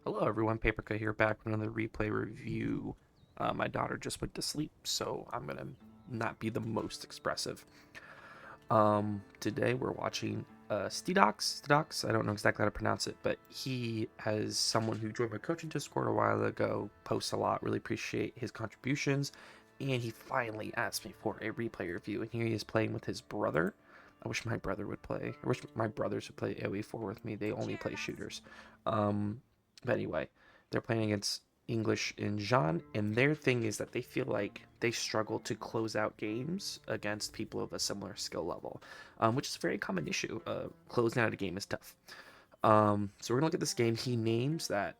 Hello everyone, Paprika here, back with another replay review. My daughter just went to sleep, so I'm gonna not be the most expressive. Today we're watching Stidox. I don't know exactly how to pronounce it, but he has someone who joined my coaching Discord a while ago, posts a lot, really appreciate his contributions, and he finally asked me for a replay review, and here he is playing with his brother. I wish my brother would play. I wish my brothers would play AOE 4 with me. They only play shooters. Um, but anyway, they're playing against English and Jean, and their thing is that they feel like they struggle to close out games against people of a similar skill level, which is a very common issue. Closing out a game is tough. So we're gonna look at this game. He names that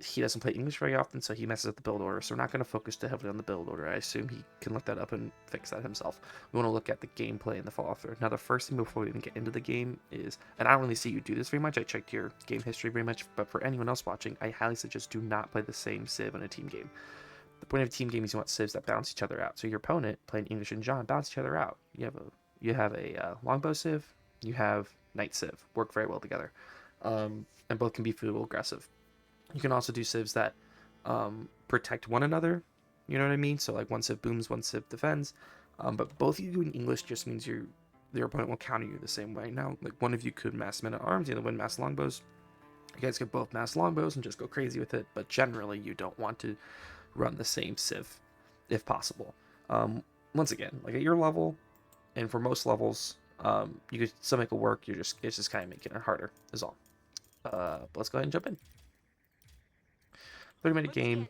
he doesn't play English very often, so he messes up the build order. So we're not going to focus too heavily on the build order. I assume he can look that up and fix that himself. We want to look at the gameplay and the follow through. Now, the first thing before we even get into the game is, and I don't really see you do this very much. I checked your game history very much, but for anyone else watching, I highly suggest do not play the same civ in a team game. The point of a team game is you want civs that balance each other out. So your opponent playing English and John balance each other out. You have a longbow civ, you have knight civ, work very well together, and both can be feudal aggressive. You can also do civs that protect one another. You know what I mean? So like one civ booms, one civ defends. But both of you doing English just means your opponent will counter you the same way. Now, like one of you could mass men at arms, the other one mass longbows. You guys could both mass longbows and just go crazy with it. But generally, you don't want to run the same civ, if possible. Once again, like at your level, and for most levels, you could still make it work. It's just kind of making it harder. Is all. But let's go ahead and jump in. 30-minute game.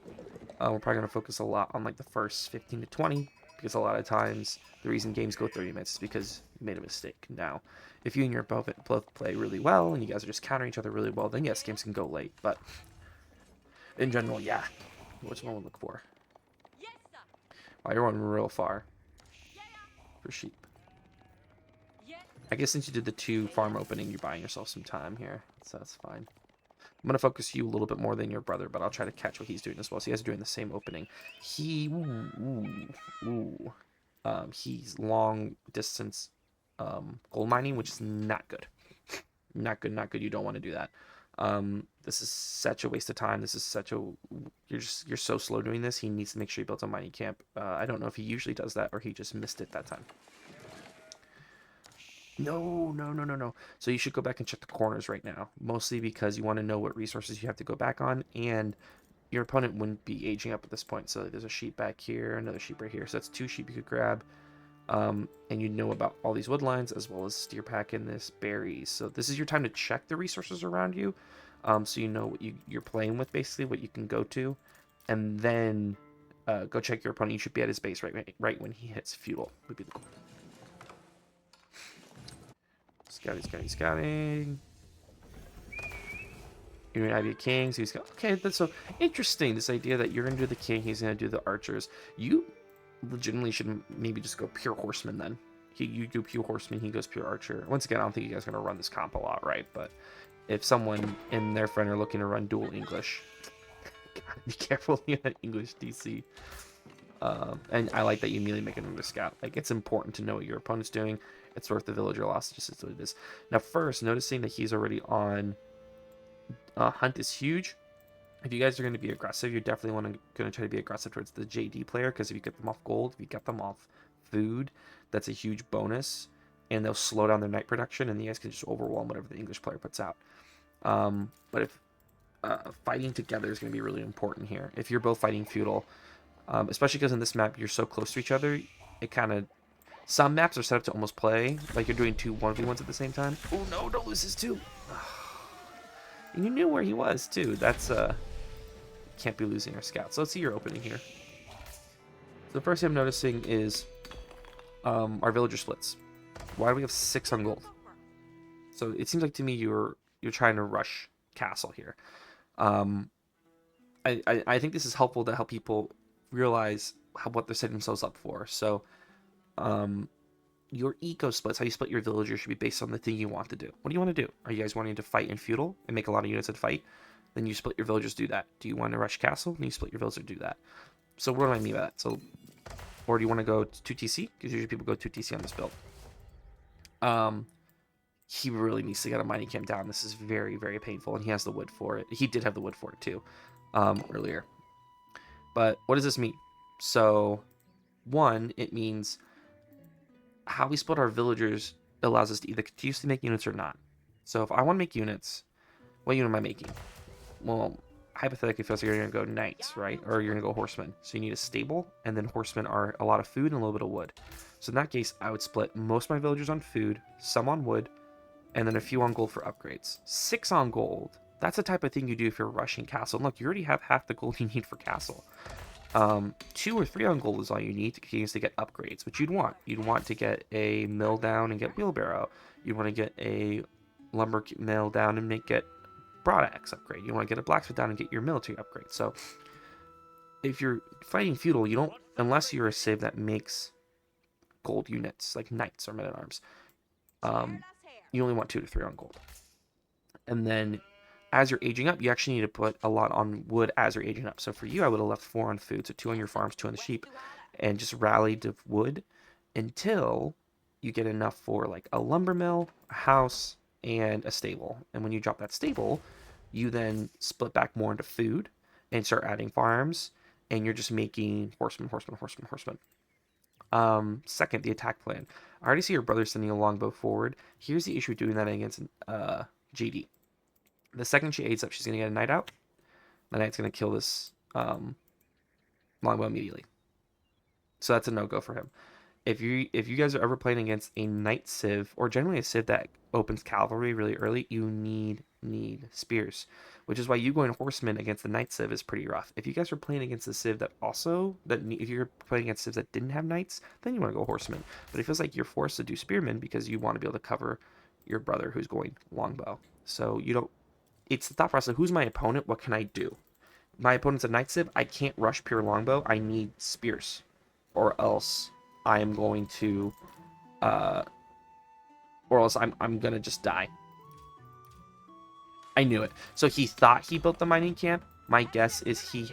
We're probably going to focus a lot on like the first 15 to 20 because a lot of times the reason games go 30 minutes is because you made a mistake. Now, if you and your both play really well and you guys are just countering each other really well, then yes, games can go late. But in general, yeah. What's one we look for? Wow, you're running real far for sheep. I guess since you did the 2 farm opening, you're buying yourself some time here, so that's fine. I'm going to focus you a little bit more than your brother, but I'll try to catch what he's doing as well. So you guys are doing the same opening. He's long distance gold mining, which is not good. Not good, not good. You don't want to do that. This is such a waste of time. This is such a... You're so slow doing this. He needs to make sure he builds a mining camp. I don't know if he usually does that or he just missed it that time. No, no, no, no, no. So you should go back and check the corners right now, mostly because you want to know what resources you have to go back on, and your opponent wouldn't be aging up at this point. So there's a sheep back here, another sheep right here. So that's 2 sheep you could grab. And you know about all these wood lines as well as steer pack in this berries. So this is your time to check the resources around you, so you know what you're playing with, basically what you can go to, and then go check your opponent. You should be at his base right when he hits feudal. Would be the goal. Scouting, scouting, scouting. You're gonna be a king, so he's got... Okay, that's so interesting, this idea that you're gonna do the king, he's gonna do the archers. You legitimately should maybe just go pure horseman then. You do pure horseman, he goes pure archer. Once again, I don't think you guys are gonna run this comp a lot, right? But if someone and their friend are looking to run dual English, gotta be careful you have English DC. And I like that you immediately make another scout. Like, it's important to know what your opponent's doing. It's worth the villager loss, just as it is. Now, first, noticing that he's already on hunt is huge. If you guys are going to be aggressive, you're definitely going to try to be aggressive towards the JD player, because if you get them off gold, if you get them off food, that's a huge bonus, and they'll slow down their night production, and you guys can just overwhelm whatever the English player puts out. But if fighting together is going to be really important here. If you're both fighting feudal, especially because in this map you're so close to each other, it kind of... Some maps are set up to almost play like you're doing 2 1v1s at the same time. Oh no, don't lose his 2. And you knew where he was too. That's can't be losing our scout. So let's see your opening here. So the first thing I'm noticing is our villager splits. Why do we have 6 on gold? So it seems like to me you're trying to rush castle here. I think this is helpful to help people realize what they're setting themselves up for. So your eco splits, how you split your villagers, should be based on the thing you want to do. What do you want to do? Are you guys wanting to fight in feudal and make a lot of units and fight? Then you split your villagers, do that. Do you want to rush castle? Then you split your villagers, do that. So what do I mean by that? So, or do you want to go to 2TC? Because usually people go 2TC on this build. he really needs to get a mining camp down. This is very, very painful, and he has the wood for it. He did have the wood for it too, earlier. But what does this mean? So, one, it means how we split our villagers allows us to either continuously make units or not. So if I want to make units, what unit am I making? Well, hypothetically, feels like you're going to go knights, right? Or you're going to go horsemen. So you need a stable, and then horsemen are a lot of food and a little bit of wood. So in that case, I would split most of my villagers on food, some on wood, and then a few on gold for upgrades. 6 on gold. That's the type of thing you do if you're rushing castle. And look, you already have half the gold you need for castle. 2 or 3 on gold is all you need to continuously get upgrades, which you'd want. You'd want to get a mill down and get wheelbarrow. You'd want to get a lumber mill down and get broadaxe upgrade. You want to get a blacksmith down and get your military upgrade. So if you're fighting feudal, you don't, unless you're a civ that makes gold units like knights or men-at-arms, you only want 2 to 3 on gold. And then as you're aging up, you actually need to put a lot on wood as you're aging up. So for you, I would have left 4 on food, so 2 on your farms, 2 on the sheep, and just rallied to wood until you get enough for like a lumber mill, a house, and a stable. And when you drop that stable, you then split back more into food and start adding farms, and you're just making horsemen. Second, the attack plan. I already see your brother sending a longbow forward. Here's the issue with doing that against JD. The second she aids up, she's going to get a knight out. The knight's going to kill this longbow immediately. So that's a no-go for him. If you guys are ever playing against a knight civ, or generally a civ that opens cavalry really early, you need spears. Which is why you going horsemen against the knight civ is pretty rough. If you guys are playing against a civ that also, if you're playing against civs that didn't have knights, then you want to go horsemen. But it feels like you're forced to do spearmen because you want to be able to cover your brother who's going longbow. So you don't, it's the thought process, who's my opponent, what can I do? My opponent's a knight civ, I can't rush pure longbow, I need spears. Or else I am going to, or else I'm gonna just die. I knew it. So he thought he built the mining camp. My guess is he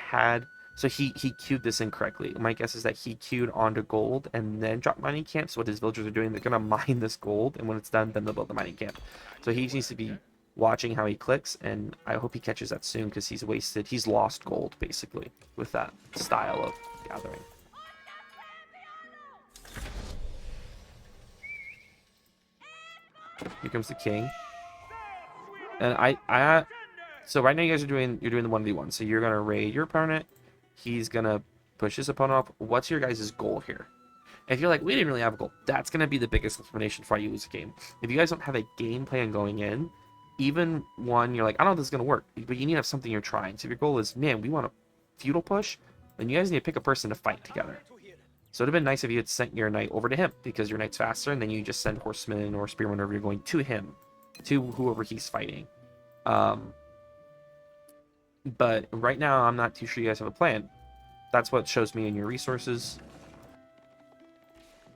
queued this incorrectly. My guess is that he queued onto gold and then dropped mining camp. So what his villagers are doing, they're gonna mine this gold, and when it's done, then they'll build the mining camp. So he needs to be watching how he clicks, and I hope he catches that soon, because he's lost gold basically with that style of gathering. Here comes the king. And so right now you guys are doing the 1v1. So you're gonna raid your opponent. He's gonna push his opponent off. What's your guys' goal here? If you're like, we didn't really have a goal, that's gonna be the biggest explanation for why you lose a game. If you guys don't have a game plan going in, even one you're like, I don't know if this is gonna work, but you need to have something you're trying. So if your goal is, man, we want a feudal push, then you guys need to pick a person to fight together. So it'd have been nice if you had sent your knight over to him, because your knight's faster, and then you just send horsemen or spearmen whenever you're going to him, to whoever he's fighting. But right now, I'm not too sure you guys have a plan. That's what shows me in your resources.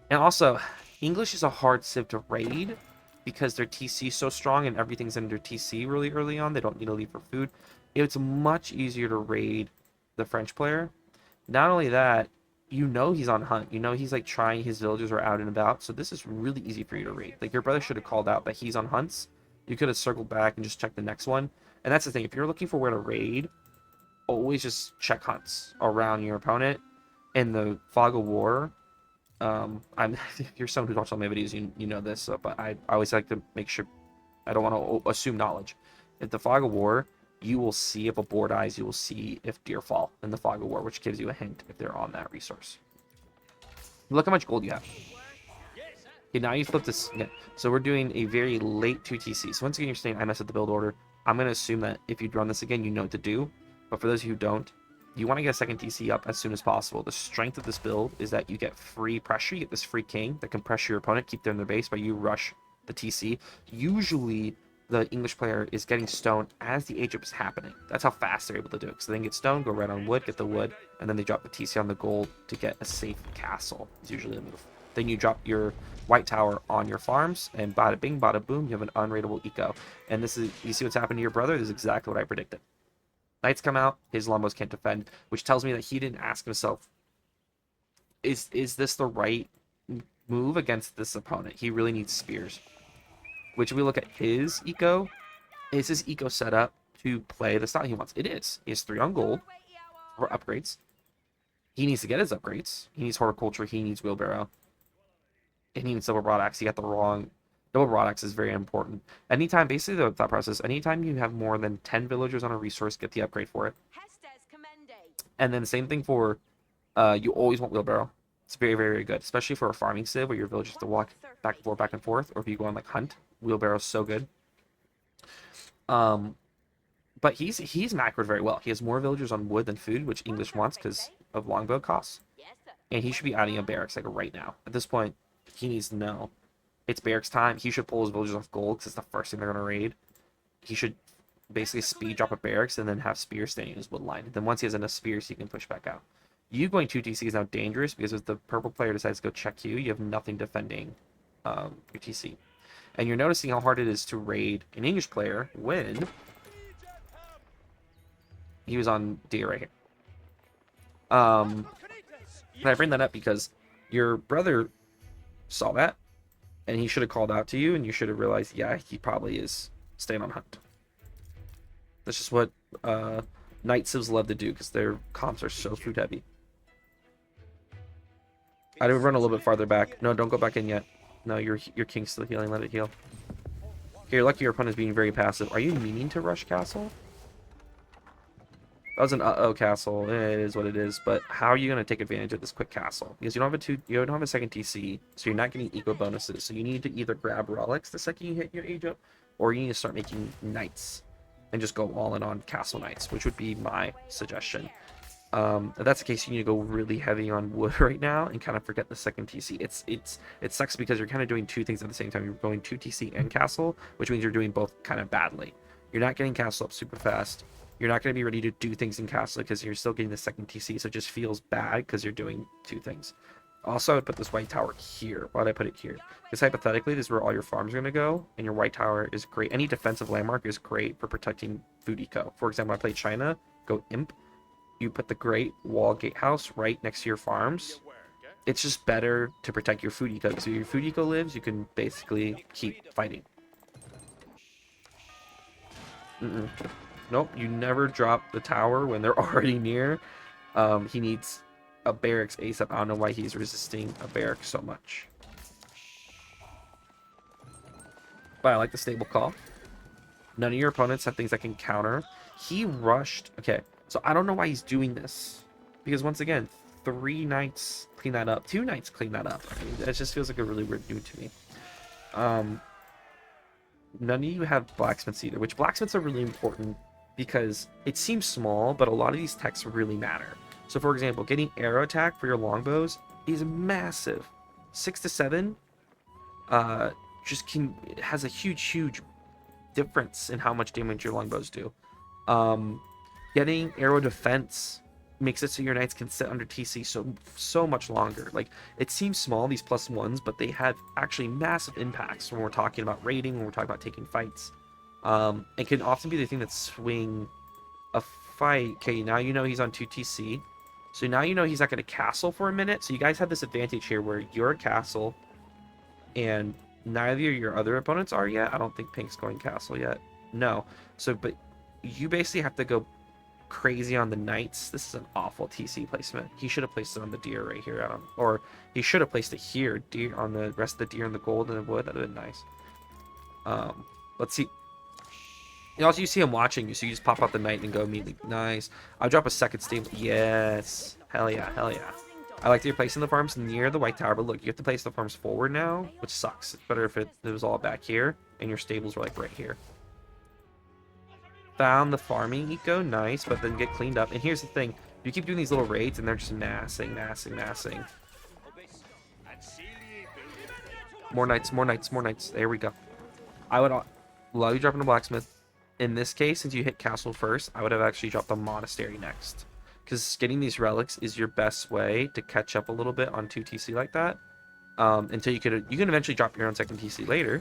And also, English is a hard civ to raid, because their TC is so strong and everything's under TC really early on. They don't need to leave for food. It's much easier to raid the French player. Not only that, you know he's on hunt. You know he's like trying, his villagers are out and about. So this is really easy for you to raid. Like, your brother should have called out that he's on hunts. You could have circled back and just checked the next one. And that's the thing. If you're looking for where to raid, always just check hunts around your opponent. In the Fog of War, if you're someone who's watched all my videos, you know this. But I always like to make sure, I don't want to assume knowledge. If the Fog of War, you will see if a boar dies, you will see if deer fall in the Fog of War, which gives you a hint if they're on that resource. Look how much gold you have. Okay, now you flip this again. So we're doing a very late 2TC. So once again, you're saying I messed up the build order. I'm going to assume that if you run this again, you know what to do. But for those of you who don't, you want to get a second TC up as soon as possible. The strength of this build is that you get free pressure. You get this free king that can pressure your opponent, keep them in their base, but you rush the TC. Usually, the English player is getting stone as the age up is happening. That's how fast they're able to do it. So they can get stone, go right on wood, get the wood, and then they drop the TC on the gold to get a safe castle. It's usually the move. Then you drop your white tower on your farms, and bada bing, bada boom, you have an unraidable eco. And this is, you see what's happened to your brother? This is exactly what I predicted. Knights come out, his longbows can't defend, which tells me that he didn't ask himself, is this the right move against this opponent? He really needs spears. which we look at his eco. Is his eco set up to play the style he wants? It is. He has 3 on gold for upgrades. He needs to get his upgrades. He needs horticulture. He needs wheelbarrow. And he needs double broadaxe. He got the wrong. Double broadaxe is very important. Anytime, basically the thought process, anytime you have more than 10 villagers on a resource, get the upgrade for it. And then the same thing for, you always want wheelbarrow. It's very, very, very good, especially for a farming civ where your villagers have to walk back and forth, or if you go on like hunt, wheelbarrow's so good. But he's macroed very well. He has more villagers on wood than food, which English wants because of longbow costs. And he should be adding a barracks like right now. At this point, he needs to know it's barracks time. He should pull his villagers off gold because it's the first thing they're gonna raid. He should basically speed drop a barracks and then have spears standing in his wood line. Then once he has enough spears, he can push back out. You going 2TC is now dangerous because if the purple player decides to go check you, you have nothing defending your TC. And you're noticing how hard it is to raid an English player when he was on D right here. And I bring that up because your brother saw that, and he should have called out to you, and you should have realized, yeah, he probably is staying on hunt. That's just what night civs love to do because their comps are so food heavy. I would run a little bit farther back. No, don't go back in yet. No, your king's still healing. Let it heal. Here, lucky your opponent is being very passive. Are you meaning to rush castle? That was an uh-oh castle. It is what it is. But how are you going to take advantage of this quick castle? Because you don't have a second TC, so you're not getting eco bonuses. So you need to either grab relics the second you hit your age up, or you need to start making knights and just go all in on castle knights, which would be my suggestion. If that's the case, you need to go really heavy on wood right now and kind of forget the second TC. It sucks because you're kind of doing 2 things at the same time. You're going 2 TC and castle, which means you're doing both kind of badly. You're not getting castle up super fast. You're not going to be ready to do things in castle because you're still getting the second TC, so it just feels bad because you're doing 2 things. Also, I would put this white tower here. Why did I put it here? Because hypothetically, this is where all your farms are going to go, and your white tower is great. Any defensive landmark is great for protecting food eco. For example, I played China, go Imp. You put the great wall gatehouse right next to your farms. It's just better to protect your food eco, because if your food eco lives, you can basically keep fighting. Nope, you never drop the tower when they're already near. He needs a barracks ASAP. I don't know why he's resisting a barracks so much. But I like the stable call. None of your opponents have things that can counter. He rushed. Okay, so I don't know why he's doing this. Because once again, 3 knights clean that up. 2 knights clean that up. I mean, it just feels like a really weird dude to me. None of you have blacksmiths either, which blacksmiths are really important because it seems small, but a lot of these techs really matter. So for example, getting arrow attack for your longbows is massive. 6 to 7 it has a huge difference in how much damage your longbows do. Getting arrow defense makes it so your knights can sit under TC so much longer. Like, it seems small, these +1s, but they have actually massive impacts when we're talking about raiding, when we're talking about taking fights. It can often be the thing that swing a fight. Okay, now you know he's on 2 TC. So now you know he's not going to castle for a minute. So you guys have this advantage here where you're a castle and neither of your other opponents are yet. I don't think Pink's going castle yet. No. So, but you basically have to go crazy on the knights. This is an awful TC placement. He should have placed it on the deer right here. Or he should have placed it here, deer on the rest of the deer and the gold and the wood. That would have been nice. Let's see. And also, you see him watching you, so you just pop out the knight and go immediately. Nice. I'll drop a second stable. Yes. Hell yeah. Hell yeah. I like that you're placing the farms near the white tower, but look, you have to place the farms forward now, which sucks. It's better if it was all back here, and your stables were like right here. Found the farming eco, nice, but then get cleaned up. And here's the thing, you keep doing these little raids, and they're just massing. More knights. There we go. I would allow you dropping a blacksmith. In this case, since you hit castle first, I would have actually dropped a monastery next. Because getting these relics is your best way to catch up a little bit on 2 TC like that. Until you can eventually drop your own second TC later.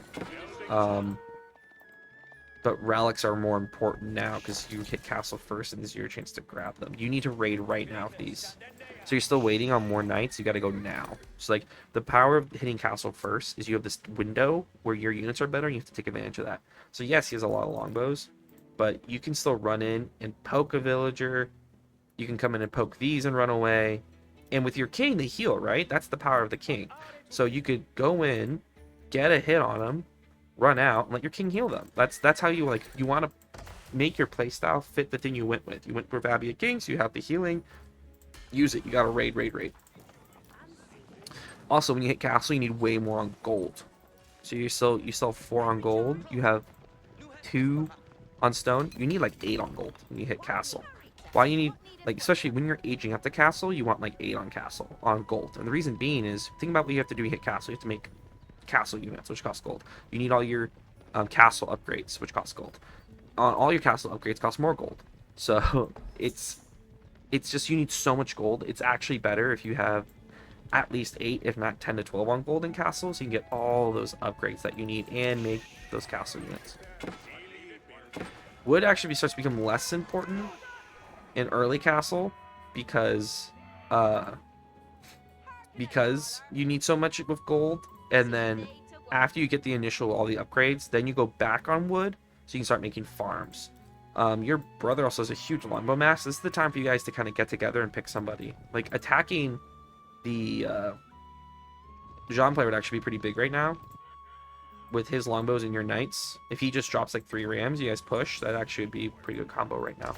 But relics are more important now because you hit castle first and this is your chance to grab them. You need to raid right now for these. So you're still waiting on more knights, you gotta go now. So like the power of hitting castle first is you have this window where your units are better and you have to take advantage of that. So yes, he has a lot of longbows, but you can still run in and poke a villager. You can come in and poke these and run away. And with your king, they heal, right? That's the power of the king. So you could go in, get a hit on them, run out, and let your king heal them. That's how you like. You want to make your playstyle fit the thing you went with. You went for Babia King, so you have the healing. Use it. You got to raid, raid, raid. Also, when you hit castle, you need way more on gold. So you sell 4 on gold. You have 2 on stone. You need like 8 on gold when you hit castle. Why you need, like, especially when you're aging up the castle, you want like 8 on castle on gold. And the reason being is, think about what you have to do to hit castle. You have to make castle units, which cost gold. You need all your castle upgrades, which cost gold. All your castle upgrades cost more gold. So it's just, you need so much gold. It's actually better if you have at least 8, if not 10 to 12 on gold in castle, so you can get all those upgrades that you need and make those castle units. Wood actually starts to become less important in early castle because you need so much with gold, and then after you get the initial all the upgrades, then you go back on wood so you can start making farms. Your brother also has a huge longbow mass. This is the time for you guys to kind of get together and pick somebody. Like attacking the Jean player would actually be pretty big right now with his longbows and your knights. If he just drops like 3 rams, you guys push, that actually would be a pretty good combo right now.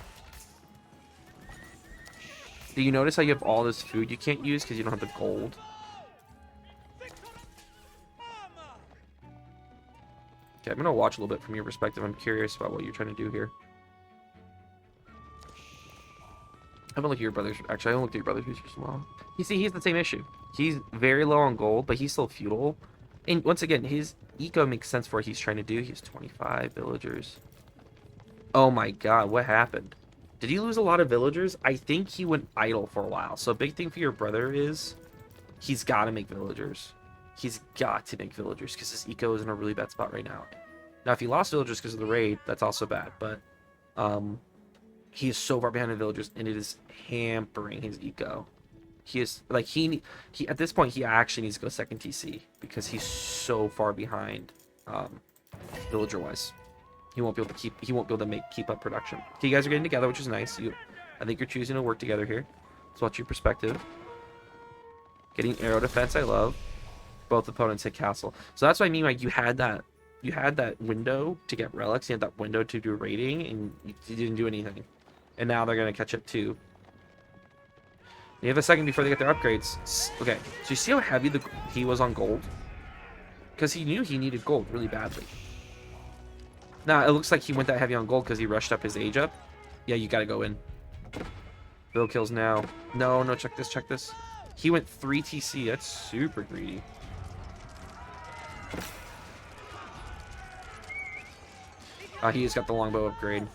Do you notice how you have all this food you can't use because you don't have the gold? Okay, I'm going to watch a little bit from your perspective. I'm curious about what you're trying to do here. I haven't looked at your brother's... Actually, I haven't looked at your brother's research as well. You see, he has the same issue. He's very low on gold, but he's still feudal. And once again, his eco makes sense for what he's trying to do. He has 25 villagers. Oh my god, what happened? Did he lose a lot of villagers? I think he went idle for a while. So a big thing for your brother is he's got to make villagers. He's got to make villagers because his eco is in a really bad spot right now. Now, if he lost villagers because of the raid, that's also bad. But he is so far behind the villagers, and it is hampering his eco. He is like he at this point he actually needs to go second TC because he's so far behind villager wise. He won't be able to keep up production. Okay, you guys are getting together, which is nice. I think you're choosing to work together here. So watch your perspective. Getting arrow defense, I love. Both opponents hit castle. So that's what I mean, like you had that window to get relics, you had that window to do raiding, and you didn't do anything. And now they're gonna catch up too. You have a second before they get their upgrades. Okay, so you see how heavy he was on gold? Because he knew he needed gold really badly. Now, it looks like he went that heavy on gold because he rushed up his age up. Yeah, you gotta go in. Bill kills now. No, check this, check this. He went 3 TC. That's super greedy. He just got the longbow upgrade.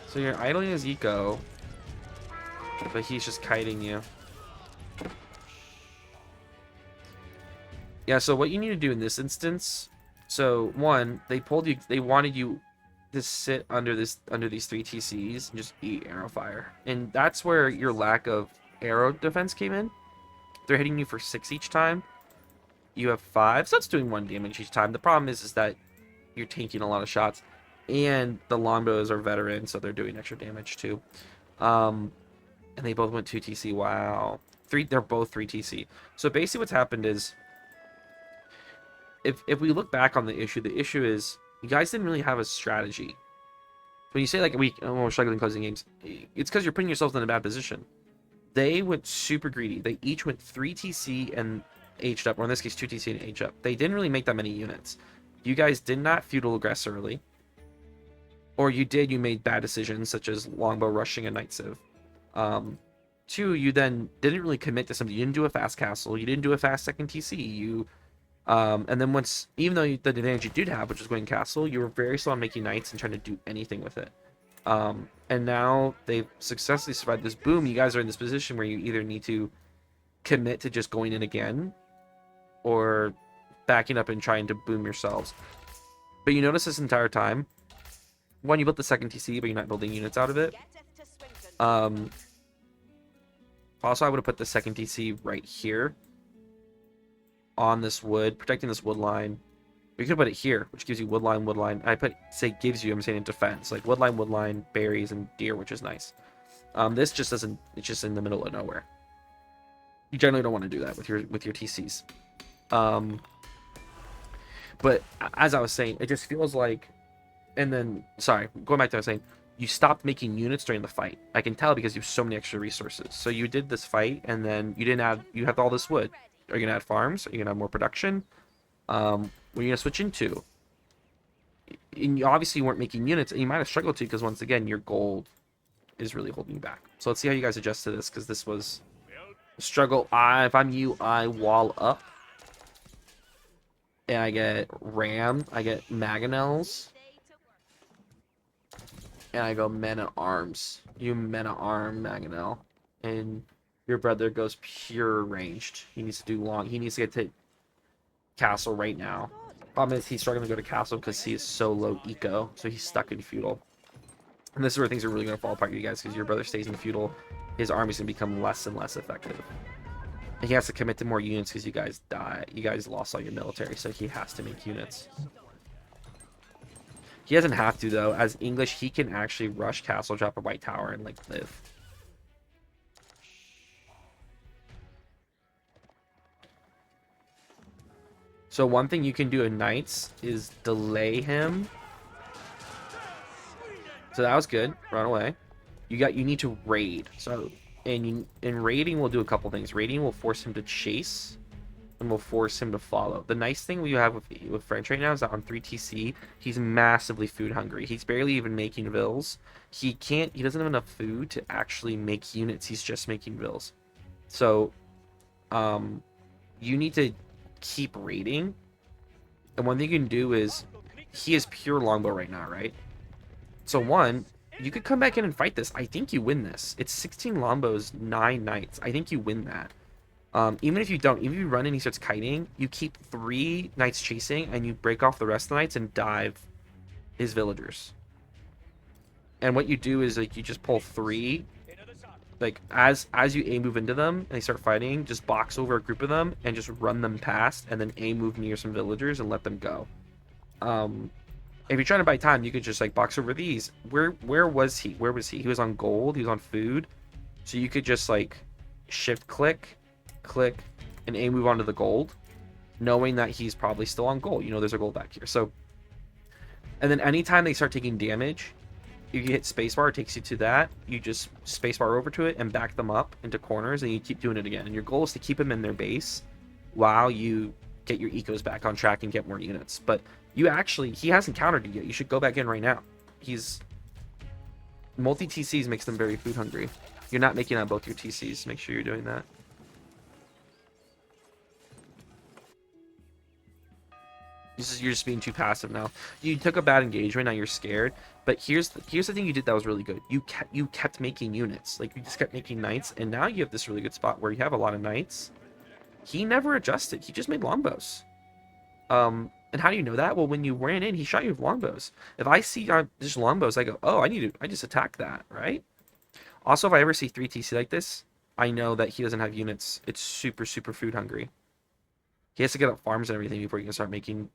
So you're idling his eco, but he's just kiting you. Yeah, so what you need to do in this instance, so one, they wanted you to sit under these 3 TCs and just eat arrow fire. And that's where your lack of arrow defense came in. They're hitting you for 6 each time. You have 5, so that's doing 1 damage each time. The problem is that you're tanking a lot of shots. And the longbows are veteran, so they're doing extra damage too. And they both went 2 TC. Wow. They're both 3 TC. So basically what's happened is, if we look back on the issue is you guys didn't really have a strategy. When you say like we're struggling closing games, it's because you're putting yourselves in a bad position. They went super greedy. They each went 3 TC and aged up, or in this case 2 TC and aged up. They didn't really make that many units. You guys did not feudal aggress early. Or you did, you made bad decisions, such as longbow rushing a Night Civ. 2, you then didn't really commit to something. You didn't do a fast castle. You didn't do a fast second TC. And then even though the advantage you did have, which was going castle, you were very slow on making knights and trying to do anything with it. And now they've successfully survived this boom. You guys are in this position where you either need to commit to just going in again, or backing up and trying to boom yourselves. But you notice this entire time, one, you built the second TC, but you're not building units out of it. Also, I would have put the second TC right here on this wood, protecting this wood line. We could put it here, which gives you wood line, wood line. I put, say, gives you, I'm saying in defense, like wood line, berries, and deer, which is nice. This just doesn't, it's just in the middle of nowhere. You generally don't want to do that with your TCs. But as I was saying, it just feels like, and then, sorry, going back to what I was saying, you stopped making units during the fight. I can tell because you have so many extra resources. So you did this fight, and then you didn't add, you have all this wood. Are you going to add farms? Are you going to have more production? What are you going to switch into? And you obviously weren't making units, and you might have struggled to because, once again, your gold is really holding you back. So let's see how you guys adjust to this, because this was a struggle. If I'm you, I wall up. And I get ram, I get mangonels. And I go men-at-arms. You men-at-arm mangonel. And your brother goes pure ranged. He needs to do long. He needs to get to castle right now. Problem is he's struggling to go to castle because he is so low eco. So he's stuck in feudal. And this is where things are really going to fall apart, you guys, because your brother stays in feudal. His army's going to become less and less effective. And he has to commit to more units because you guys die. You guys lost all your military, so he has to make units. He doesn't have to, though. As English, he can actually rush castle, drop a white tower, and, like, live. So one thing you can do in knights is delay him. So that was good. Run away. You need to raid. So in raiding, we'll do a couple things. Raiding will force him to chase, and will force him to follow. The nice thing we have with French right now is that on 3TC, he's massively food hungry. He's barely even making vills. He doesn't have enough food to actually make units. He's just making vills. So you need to keep raiding. And one thing you can do is, he is pure longbow right now, right? So one, you could come back in and fight this. I think you win this. It's 16 longbows, 9 knights. I think you win that. Even if you don't, even if you run and he starts kiting, you keep 3 knights chasing, and you break off the rest of the knights and dive his villagers. And what you do is, like, you just pull 3, like, as you A move into them and they start fighting, just box over a group of them and just run them past, and then A move near some villagers and let them go. If you're trying to buy time, you could just, like, box over these. Where was he? Where was he? He was on gold. He was on food. So you could just, like, shift click, and A move onto the gold, knowing that he's probably still on gold. You know, there's a gold back here. So, and then anytime they start taking damage, you can hit spacebar. It takes you to that. You just spacebar over to it and back them up into corners, and you keep doing it again. And your goal is to keep them in their base while you get your ecos back on track and get more units. But he hasn't countered you yet. You should go back in right now. Multi-TCs makes them very food hungry. You're not making on both your TCs. Make sure you're doing that. You're just being too passive now. You took a bad engagement, now you're scared. But here's the thing you did that was really good. You kept making units. Like, you just kept making knights, and now you have this really good spot where you have a lot of knights. He never adjusted. He just made longbows. And how do you know that? Well, when you ran in, he shot you with longbows. If I see just longbows, I go, oh, I just attack that, right? Also, if I ever see 3TC like this, I know that he doesn't have units. It's super, super food hungry. He has to get up farms and everything before he can start making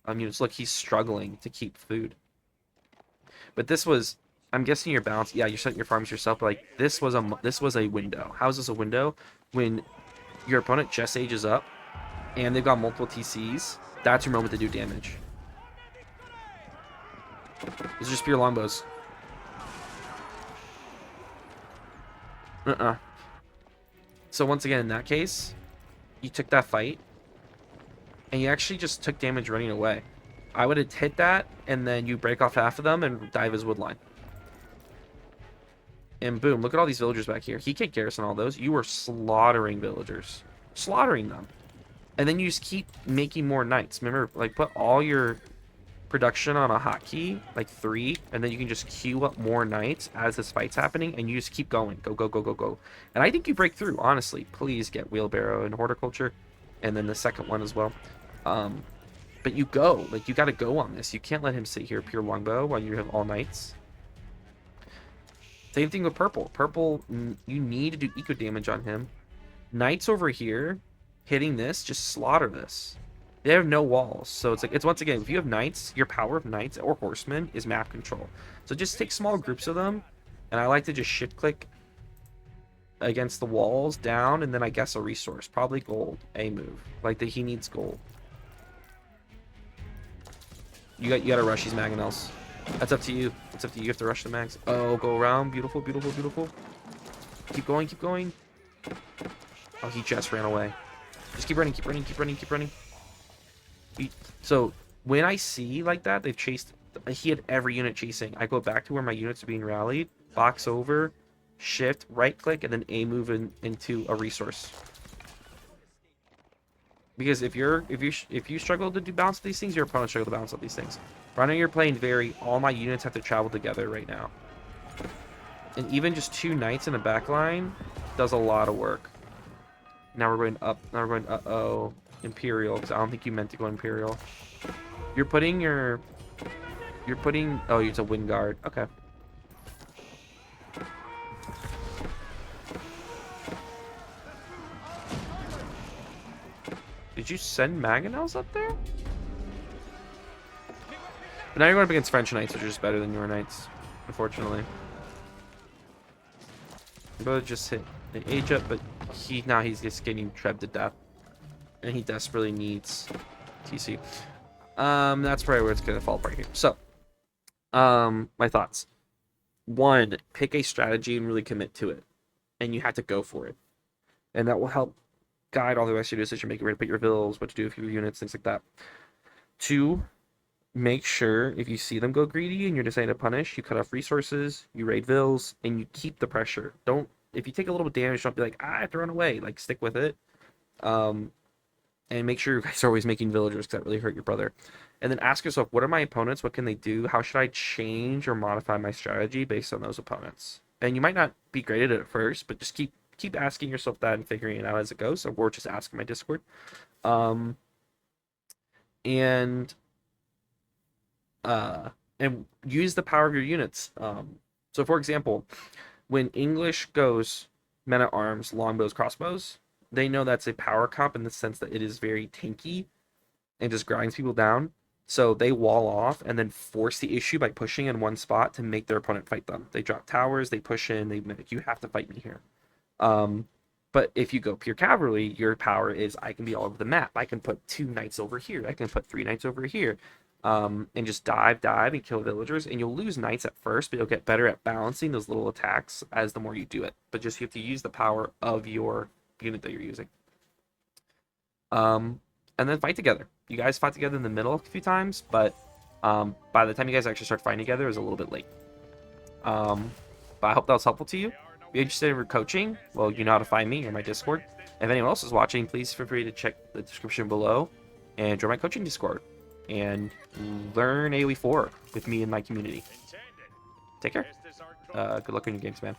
units. Look, he's struggling to keep food. But this was, I'm guessing you're balanced. Yeah, you're setting your farms yourself, but, like, this was a window. How is this a window? When your opponent just ages up and they've got multiple TCs, that's your moment to do damage. These are just pure longbows. So once again, in that case, you took that fight, and you actually just took damage running away. I would have hit that, and then you break off half of them and dive his wood line. And boom, look at all these villagers back here. He can't garrison all those. You were slaughtering villagers. Slaughtering them. And then you just keep making more knights. Remember, like, put all your production on a hotkey, like 3, and then you can just queue up more knights as this fight's happening, and you just keep going. Go, go, go, go, go. And I think you break through, honestly. Please get wheelbarrow and horticulture. and then the second one as well. But you go, like, you got to go on this. You can't let him sit here pure longbow while you have all knights. Same thing with purple. Purple, you need to do eco damage on him. Knights over here, hitting this, just slaughter this. They have no walls, so it's like, it's once again, if you have knights, your power of knights or horsemen is map control. So just take small groups of them, and I like to just shift click against the walls down, and then I guess a resource, probably gold, a move. Like that, he needs gold. You gotta rush these mangonels. That's up to you. It's up to you. You have to rush the mags. Oh, go around. Beautiful, beautiful, beautiful. Keep going, keep going. Oh, he just ran away. Just keep running, keep running, keep running, keep running. So when I see like that, they've chased. He had every unit chasing. I go back to where my units are being rallied. Box over, shift, right click, and then A move into a resource. Because if you struggle to do balance these things, your opponent struggle to balance out these things. Right now you're playing very. All my units have to travel together right now. And even just 2 knights in a back line does a lot of work. Now we're going up. Now we're going, uh-oh, Imperial, because I don't think you meant to go Imperial. You're putting, oh, it's a wind guard. Okay. Did you send Mangonels up there? But now you're going up against French knights, which are just better than your knights, unfortunately. Your brother just hit an age up, but he's just getting trebbed to death. And he desperately needs TC. That's probably where it's gonna fall apart here. So, my thoughts. 1, pick a strategy and really commit to it. And you have to go for it. And that will help guide all the rest of your decision making, where to put your vills, what to do with your units, things like that. 2, make sure if you see them go greedy and you're deciding to punish, you cut off resources, you raid vills, and you keep the pressure. Don't, if you take a little bit of damage, don't be like, I have to run away. Like, stick with it. And make sure you guys are always making villagers, because that really hurt your brother. And then ask yourself, what are my opponents? What can they do? How should I change or modify my strategy based on those opponents? And you might not be great at it at first, but just keep asking yourself that and figuring it out as it goes. Or just ask in my Discord. And use the power of your units. So for example, when English goes men at arms, longbows, crossbows, they know that's a power comp in the sense that it is very tanky and just grinds people down. So they wall off and then force the issue by pushing in one spot to make their opponent fight them. They drop towers, they push in, they mimic, you have to fight me here. But if you go pure cavalry, your power is, I can be all over the map. I can put 2 knights over here. I can put 3 knights over here. And just dive and kill villagers. And you'll lose knights at first, but you'll get better at balancing those little attacks as the more you do it. But just you have to use the power of your unit that you're using. And then fight together. You guys fought together in the middle a few times, but by the time you guys actually start fighting together, it was a little bit late. But I hope that was helpful to you. If you're interested in coaching, well, you know how to find me or my Discord. If anyone else is watching, please feel free to check the description below and join my coaching Discord and learn AOE 4 with me and my community. Take care. Good luck in your games, man.